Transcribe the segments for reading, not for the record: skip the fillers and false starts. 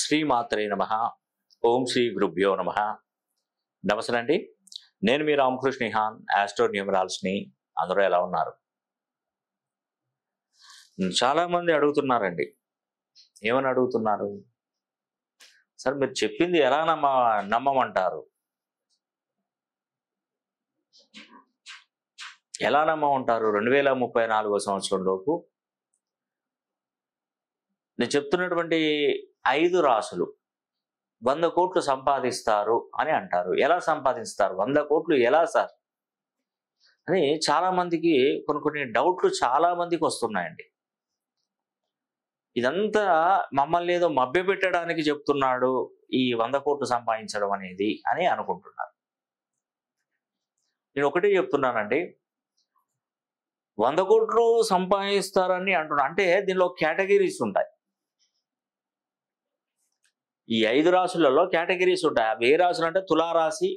శ్రీమాత్రే నమః. ఓం శ్రీ గురుభ్యో నమః. నమస్తే అండి. నేను మీ రామకృష్ణ నిహాన్, ఆస్ట్రో న్యూమరాల్స్ని. అందరూ ఎలా ఉన్నారు? చాలా మంది అడుగుతున్నారండి. ఏమని అడుగుతున్నారు? సార్ మీరు చెప్పింది ఎలా నమ్మమంటారు? ఎలా నమ్మమంటారు? 2034 సంవత్సరం లోపు నేను చెప్తున్నటువంటి 5 రాసులు 100 కోట్లు సంపాదిస్తారు అని అంటారు. ఎలా సంపాదిస్తారు? 100 కోట్లు ఎలా సార్ అని చాలా మందికి కొన్ని డౌట్లు చాలా మందికి వస్తున్నాయండి. ఇదంతా మమ్మల్ని ఏదో మభ్యపెట్టడానికి చెప్తున్నాడు ఈ 100 కోట్లు సంపాదించడం అనేది అని అనుకుంటున్నారు. నేను ఒకటే చెప్తున్నానండి, 100 కోట్లు సంపాదిస్తారని అంటున్నా. అంటే దీనిలో కేటగిరీస్ ఉంటాయి. ఈ 5 రాశులలో కేటగిరీస్ ఉంటాయి. అవి ఏ రాశులు అంటే తులారాశి,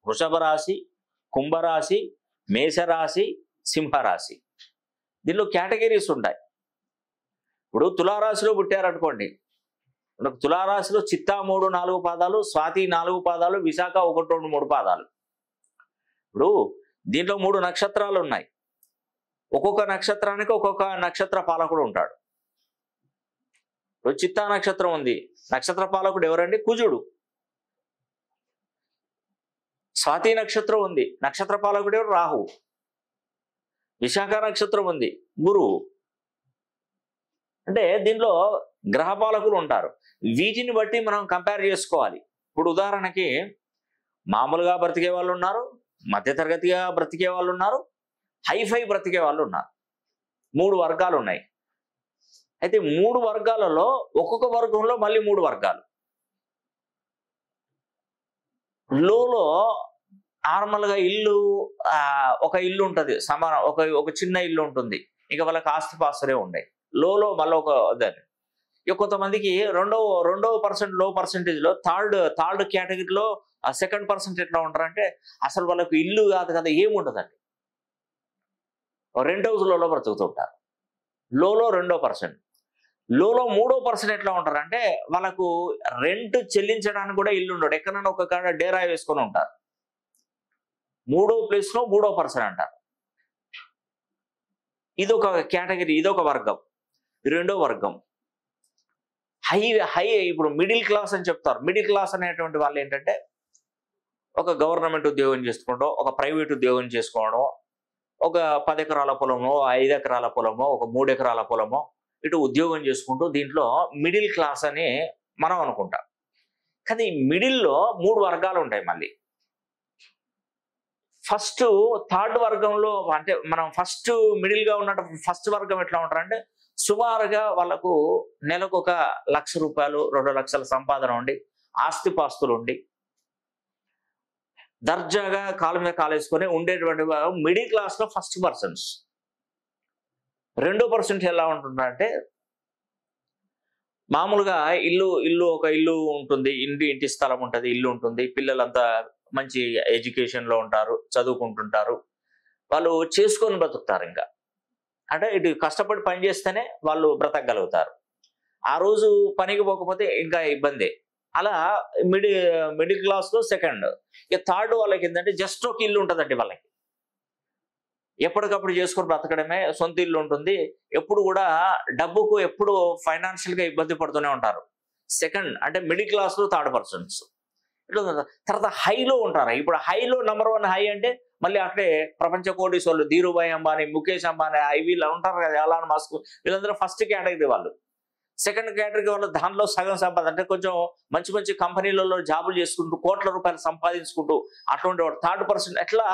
వృషభ రాశి, కుంభరాశి, మేషరాశి, సింహరాశి. దీనిలో కేటగిరీస్ ఉంటాయి. ఇప్పుడు తులారాశిలో పుట్టారనుకోండి, మనకు తులారాశిలో చిత్తా 3 4 పాదాలు, స్వాతి 4 పాదాలు, విశాఖ 1 2 3 పాదాలు. ఇప్పుడు దీంట్లో 3 నక్షత్రాలు ఉన్నాయి. ఒక్కొక్క నక్షత్రానికి ఒక్కొక్క నక్షత్ర పాలకుడు ఉంటాడు. ఇప్పుడు చిత్తా నక్షత్రం ఉంది, నక్షత్ర పాలకుడు ఎవరండి? కుజుడు. స్వాతి నక్షత్రం ఉంది, నక్షత్ర పాలకుడు ఎవరు? రాహు. విశాఖ నక్షత్రం ఉంది, గురువు. అంటే దీనిలో గ్రహ పాలకులు ఉంటారు. వీటిని బట్టి మనం కంపేర్ చేసుకోవాలి. ఇప్పుడు ఉదాహరణకి మామూలుగా బ్రతికే వాళ్ళు ఉన్నారు, మధ్యతరగతిగా బ్రతికే వాళ్ళు ఉన్నారు, హైఫై బ్రతికే వాళ్ళు ఉన్నారు. 3 వర్గాలు ఉన్నాయి. అయితే 3 వర్గాలలో ఒక్కొక్క వర్గంలో మళ్ళీ 3 వర్గాలు. లోలో నార్మల్గా ఇల్లు, ఒక ఇల్లు ఉంటుంది, సమానం, ఒక చిన్న ఇల్లు ఉంటుంది. ఇక వాళ్ళకి ఆస్తిపాస్తులే ఉన్నాయి. లోలో మళ్ళీ ఒక దాన్ని. ఇక కొంతమందికి రెండవ లో పర్సెంటేజ్లో థర్డ్ కేటగిరీలో సెకండ్ పర్సెంట్ ఎట్లా ఉంటారంటే అసలు వాళ్ళకు ఇల్లు కాదు కదా, ఏముండదండి. రెంట్ హౌస్లలో బ్రతుకుతుంటారు. లోలో 2%. లోలో 3% ఎట్లా ఉంటారంటే వాళ్ళకు రెంట్ చెల్లించడానికి కూడా ఇల్లు ఉండడు, ఎక్కడైనా ఒక కాడ డేరా వేసుకొని ఉంటారు. 3వ ప్లేస్లో 3% అంటారు. ఇదొక కేటగిరీ, ఇదొక వర్గం. 2వ వర్గం హై. ఇప్పుడు మిడిల్ క్లాస్ అని చెప్తారు. మిడిల్ క్లాస్ అనేటువంటి వాళ్ళు ఏంటంటే ఒక గవర్నమెంట్ ఉద్యోగం చేసుకోవడం, ఒక ప్రైవేట్ ఉద్యోగం చేసుకోవడం, ఒక 10 ఎకరాల పొలమో, 5 ఎకరాల పొలమో, ఒక 3 ఎకరాల పొలమో ఇటు ఉద్యోగం చేసుకుంటూ దీంట్లో మిడిల్ క్లాస్ అని మనం అనుకుంటాం. కానీ మిడిల్లో 3 వర్గాలు ఉంటాయి. మళ్ళీ థర్డ్ వర్గంలో అంటే మనం మిడిల్గా ఉన్న ఫస్ట్ వర్గం ఎట్లా ఉంటారంటే సుమారుగా వాళ్ళకు నెలకు 1,00,000 రూపాయలు, 2 లక్షల సంపాదన ఉండి, ఆస్తిపాస్తులు ఉండి, దర్జాగా కాలు మీద కాలేసుకొని ఉండేటువంటి మిడిల్ క్లాస్లో ఫస్ట్ పర్సన్స్. 2% ఎలా ఉంటుందంటే మామూలుగా ఒక ఇల్లు ఉంటుంది, ఇంటి స్థలం ఉంటుంది, ఇల్లు ఉంటుంది, పిల్లలంతా మంచి ఎడ్యుకేషన్లో ఉంటారు, చదువుకుంటుంటారు, వాళ్ళు చేసుకొని బ్రతుకుతారు. ఇంకా అంటే ఇటు కష్టపడి పని చేస్తేనే వాళ్ళు బ్రతకగలుగుతారు. ఆ రోజు పనికి పోకపోతే ఇంకా ఇబ్బందే. అలా మిడిల్ క్లాస్లో సెకండ్. ఇక థర్డ్ వాళ్ళకి ఏంటంటే జస్ట్ ఒక ఇల్లు ఉంటుందండి. వాళ్ళకి ఎప్పటికప్పుడు చేసుకొని బ్రతకడమే, సొంత ఇల్లు ఉంటుంది. ఎప్పుడు కూడా డబ్బుకు ఎప్పుడు ఫైనాన్షియల్గా ఇబ్బంది పడుతూనే ఉంటారు. సెకండ్ అంటే మిడిల్ క్లాస్లో థర్డ్ పర్సన్స్. ఇట్లా తర్వాత హైలో ఉంటారు. ఇప్పుడు హైలో నెంబర్ 1 హై అంటే మళ్ళీ అక్కడే ప్రపంచ కోటీశ్వరులు ధీరుభాయ్ అంబానీ, ముఖేష్ అంబానీ, వీళ్ళు ఉంటారు కదా, ఎలాన్ మస్క్, వీళ్ళందరూ ఫస్ట్ కేటగిరీ వాళ్ళు. సెకండ్ కేటగిరీ వాళ్ళు దానిలో సగం సంపాదన అంటే కొంచెం మంచి కంపెనీలలో జాబులు చేసుకుంటూ కోట్ల రూపాయలు సంపాదించుకుంటూ అటువంటి వాడు థర్డ్ పర్సన్. ఎట్లా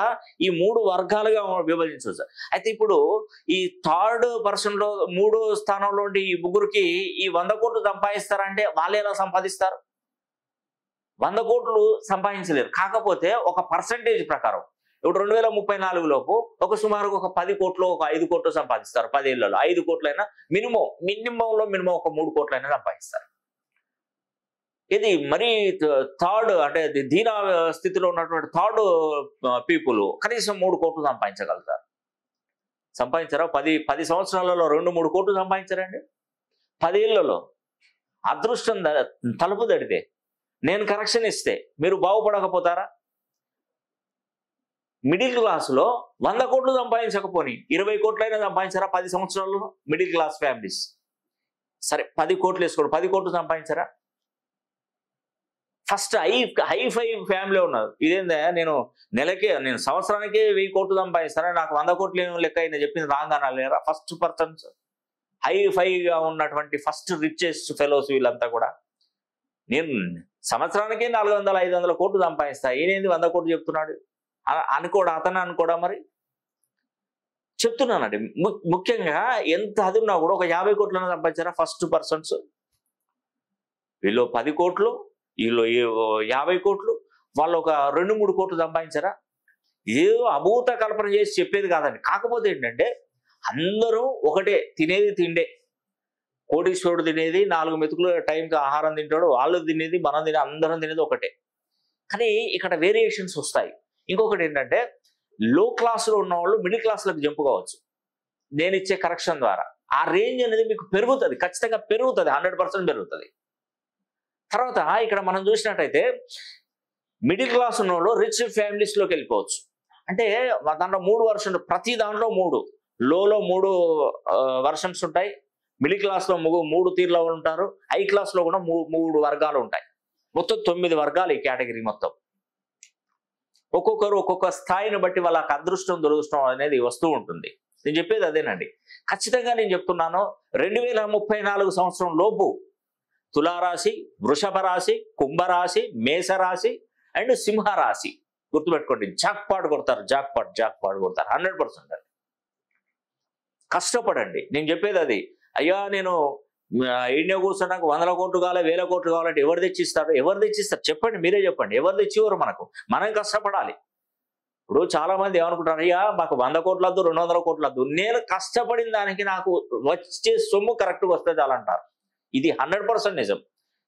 ఈ 3 వర్గాలుగా విభజించవచ్చు. అయితే ఇప్పుడు ఈ థర్డ్ పర్సన్లో 3వ స్థానంలో ఈ ముగ్గురికి ఈ 100 కోట్లు సంపాదిస్తారంటే వాళ్ళు ఎలా సంపాదిస్తారు? 100 కోట్లు సంపాదించలేరు. కాకపోతే ఒక పర్సంటేజ్ ప్రకారం ఇప్పుడు 2034 లోపు సుమారుగా ఒక 10 కోట్లు, ఒక 5 కోట్లు సంపాదిస్తారు. 10 ఏళ్లలో 5 కోట్లైనా మినిమం ఒక 3 కోట్లైనా సంపాదిస్తారు. ఇది మరీ థర్డ్ అంటే దీనా స్థితిలో ఉన్నటువంటి థర్డ్ పీపుల్ కనీసం 3 కోట్లు సంపాదించగలుగుతారు. సంపాదించారా? 10 సంవత్సరాలలో 2-3 కోట్లు సంపాదించారండి 10 ఏళ్లలో. అదృష్టం తలుపు తడితే, నేను కరెక్షన్ ఇస్తే మీరు బాగుపడకపోతారా? మిడిల్ క్లాస్లో 100 కోట్లు సంపాదించకపోని 20 కోట్లైనా సంపాదించారా 10 సంవత్సరాల్లో? మిడిల్ క్లాస్ ఫ్యామిలీస్ సరే 10 కోట్లు వేసుకోండి, 10 కోట్లు సంపాదించారా? ఫస్ట్ హై ఫ్యామిలీ ఉన్నారు. ఇదేందా నేను సంవత్సరానికి 1000 కోట్లు సంపాదిస్తారా, నాకు 100 కోట్లు ఏమో లెక్క అయినా చెప్పింది రాంగ్ అనాలేరా? ఫస్ట్ పర్సన్స్ హైగా ఉన్నటువంటి ఫస్ట్ రిచెస్ట్ ఫెలోస్ వీళ్ళంతా కూడా. నేను సంవత్సరానికి 400-500 కోట్లు సంపాదిస్తా, ఈయనేంది 100 కోట్లు చెప్తున్నాడు అనుకోడా మరి చెప్తున్నానండి. ముఖ్యంగా ఎంత అది ఉన్నా కూడా ఒక 50 కోట్లను సంపాదించారా ఫస్ట్ పర్సన్స్? వీళ్ళు 10 కోట్లు, వీళ్ళు 50 కోట్లు, వాళ్ళు ఒక 2-3 కోట్లు సంపాదించారా? ఏదో అభూత కల్పన చేసి చెప్పేది కాదండి. కాకపోతే ఏంటంటే అందరూ ఒకటే, తినేది తిండే. కోటీశ్వరుడు తినేది 4 మెతుకులు టైంకి ఆహారం తింటాడు, వాళ్ళు తినేది మనం తినే అందరం తినేది ఒకటే. కానీ ఇక్కడ వేరియేషన్స్ వస్తాయి. ఇంకొకటి ఏంటంటే లో క్లాస్లో ఉన్న వాళ్ళు మిడిల్ క్లాస్లకు జంప్ కావచ్చు నేను ఇచ్చే కరెక్షన్ ద్వారా. ఆ రేంజ్ అనేది మీకు పెరుగుతుంది, ఖచ్చితంగా పెరుగుతుంది, 100% పెరుగుతుంది. తర్వాత ఇక్కడ మనం చూసినట్టయితే మిడిల్ క్లాస్ ఉన్న వాళ్ళు రిచ్ ఫ్యామిలీస్లోకి వెళ్ళిపోవచ్చు. అంటే దాంట్లో 3 వర్షన్స్, ప్రతి దాంట్లో 3, లోలో 3 వర్షన్స్ ఉంటాయి, మిడిల్ క్లాస్లో 3 తీర్లో ఉంటారు, హై క్లాస్లో కూడా 3 వర్గాలు ఉంటాయి. మొత్తం 9 వర్గాలు ఈ కేటగిరీ మొత్తం. ఒక్కొక్కరు ఒక్కొక్క స్థాయిని బట్టి వాళ్ళకి అదృష్టం దురదృష్టం అనేది వస్తూ ఉంటుంది. నేను చెప్పేది అదేనండి. ఖచ్చితంగా నేను చెప్తున్నాను, 2034 సంవత్సరం లోపు తులారాశి, వృషభ రాశి, కుంభరాశి, మేషరాశి అండ్ సింహరాశి గుర్తుపెట్టుకోండి, జాక్పాట్ కొడతారు, జాక్పాట్ కొడతారు 100%. కష్టపడండి. నేను చెప్పేది అది. అయ్యా నేను ఇండియా కూర్చున్నాక 100 కోట్లు కావాలి, 1000 కోట్లు కావాలంటే ఎవరు తెచ్చిస్తారు? చెప్పండి, మీరే చెప్పండి. ఎవరు తెచ్చివ్వరు మనకు, మనం కష్టపడాలి. ఇప్పుడు చాలా మంది ఏమనుకుంటారు, అయ్యా మాకు 100 కోట్లు వద్దు, 200 కోట్లు వద్దు, నేను కష్టపడిన దానికి నాకు వచ్చే సొమ్ము కరెక్ట్గా వస్తే చాలంటారు. ఇది 100% నిజం.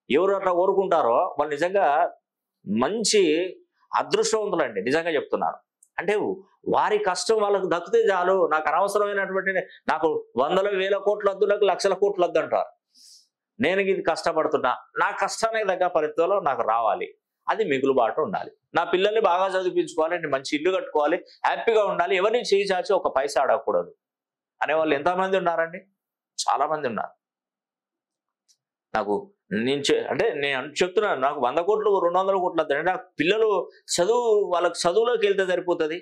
ఎవరు అట్లా కోరుకుంటారో వాళ్ళు నిజంగా మంచి అదృష్టవంతులండి, నిజంగా చెప్తున్నాను. అంటే వారి కష్టం వాళ్ళకు దక్కితే చాలు, నాకు అనవసరమైనటువంటి నాకు 100,000 కోట్లు వద్దు, నాకు లక్షల కోట్లు వద్దు అంటారు. నేను ఇది కష్టపడుతున్నా, నా కష్టానికి తగ్గ ఫలితాలు నాకు రావాలి, అది మిగులుబాటు ఉండాలి. నా పిల్లల్ని బాగా చదివించుకోవాలి, నేను మంచి ఇల్లు కట్టుకోవాలి, హ్యాపీగా ఉండాలి, ఎవరిని చేయి చాచి ఒక పైసా అడగకూడదు అనేవాళ్ళు ఎంతమంది ఉన్నారండి? చాలా మంది ఉన్నారు. నేను చెప్తున్నాను, నాకు 100 కోట్లు 200 కోట్లు వద్దండి, నాకు పిల్లలు వాళ్ళకి చదువులోకి వెళ్తే సరిపోతుంది,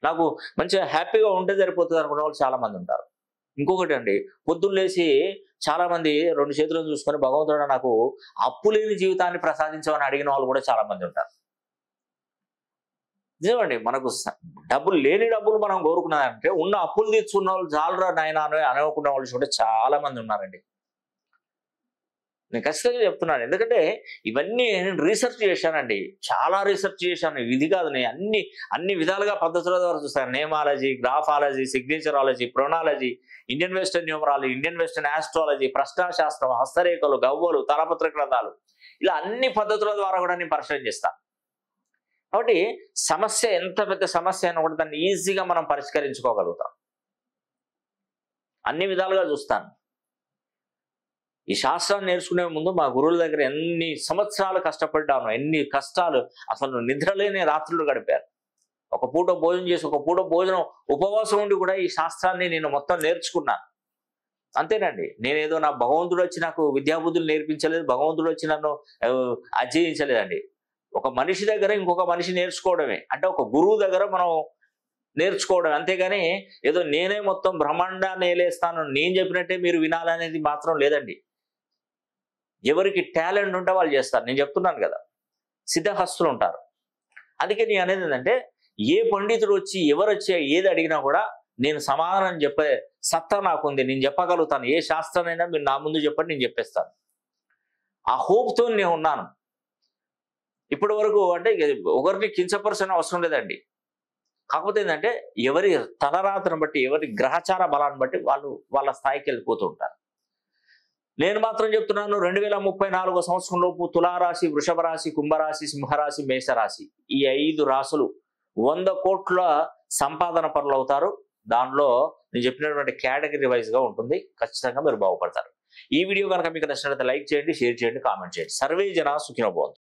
నాకు మంచిగా హ్యాపీగా ఉంటే సరిపోతుంది అనుకునే వాళ్ళు చాలా మంది ఉంటారు. ఇంకొకటి అండి, పొద్దున్న లేచి చాలా మంది 2 చేతులను చూసుకొని భగవంతుడు నాకు అప్పు లేని జీవితాన్ని ప్రసాదించమని అడిగిన వాళ్ళు కూడా చాలా మంది ఉంటారు. నిజమండి, మనకు డబ్బులు మనం కోరుకున్నారంటే ఉన్న అప్పులు తీర్చుకున్న వాళ్ళు చాలరా నాయన అనుకున్న వాళ్ళు కూడా చాలా మంది ఉన్నారండి. నేను ఖచ్చితంగా చెప్తున్నాను, ఎందుకంటే ఇవన్నీ నేను రీసెర్చ్ చేశానండి, చాలా రీసెర్చ్ చేశాను. ఇది కాదు, నేను అన్ని విధాలుగా పద్ధతుల ద్వారా చూస్తాను. నేమాలజీ, గ్రాఫాలజీ, సిగ్నేచరాలజీ, ప్రొనాలజీ, Indian western numerology, Indian western astrology, ప్రశ్నాశాస్త్రం, హస్తరేఖలు, గవ్వలు, తలపత్ర గ్రంథాలు, ఇలా అన్ని పద్ధతుల ద్వారా కూడా నేను పరిశీలన చేస్తాను. కాబట్టి సమస్య ఎంత పెద్ద సమస్య అయినా కూడా దాన్ని ఈజీగా మనం పరిష్కరించుకోగలుగుతాం. అన్ని విధాలుగా చూస్తాను. ఈ శాస్త్రాన్ని నేర్చుకునే ముందు మా గురువుల దగ్గర ఎన్ని సంవత్సరాలు కష్టపడ్డాను, ఎన్ని కష్టాలు, అసలు నిద్రలేని రాత్రులు గడిపారు. ఒక పూట భోజనం చేసి ఒక పూట భోజనం ఉపవాసం ఉండి కూడా ఈ శాస్త్రాన్ని నేను మొత్తం నేర్చుకున్నాను. అంతేనండి, నేనేదో నా భగవంతుడు వచ్చి నాకు విద్యాబుద్ధులు నేర్పించలేదు, భగవంతుడు వచ్చి నన్ను అధ్యయించలేదండి. ఒక మనిషి దగ్గర ఇంకొక మనిషి నేర్చుకోవడమే, అంటే ఒక గురువు దగ్గర మనం నేర్చుకోవడం. అంతేగాని ఏదో నేనే మొత్తం బ్రహ్మాండాన్ని ఏలేస్తాను, నేను చెప్పినట్టే మీరు వినాలనేది మాత్రం లేదండి. ఎవరికి టాలెంట్ ఉంటే వాళ్ళు చేస్తారు. నేను చెప్తున్నాను కదా, సిద్ధహస్తులు ఉంటారు. అందుకే నేను అనేది ఏంటంటే, ఏ పండితుడు వచ్చి ఎవరు వచ్చి ఏది అడిగినా కూడా నేను సమాధానం చెప్పే సత్తా నాకుంది, నేను చెప్పగలుగుతాను. ఏ శాస్త్రానైనా మీరు నా ముందు చెప్పండి, నేను చెప్పేస్తాను. ఆ హోప్తో నేను ఉన్నాను ఇప్పటి వరకు. అంటే ఒకరిని కించపరచని అవసరం లేదండి. కాకపోతే ఏంటంటే ఎవరి తలరాతను బట్టి, ఎవరి గ్రహచార బలాన్ని బట్టి వాళ్ళు వాళ్ళ స్థాయికి వెళ్ళిపోతూ ఉంటారు. నేను మాత్రం చెప్తున్నాను, 2034 సంవత్సరం లోపు తులారాశి, వృషభ రాశి, కుంభరాశి, సింహరాశి, మేషరాశి, ఈ 5 రాశులు 100 కోట్ల సంపాదన పరులు అవుతారు. దానిలో నేను చెప్పినటువంటి కేటగిరీ వైజ్గా ఉంటుంది. ఖచ్చితంగా మీరు బాగుపడతారు. ఈ వీడియో కనుక మీకు నచ్చినట్లయితే లైక్ చేయండి, షేర్ చేయండి, కామెంట్ చేయండి. సర్వే జన సుఖినో భవంతు.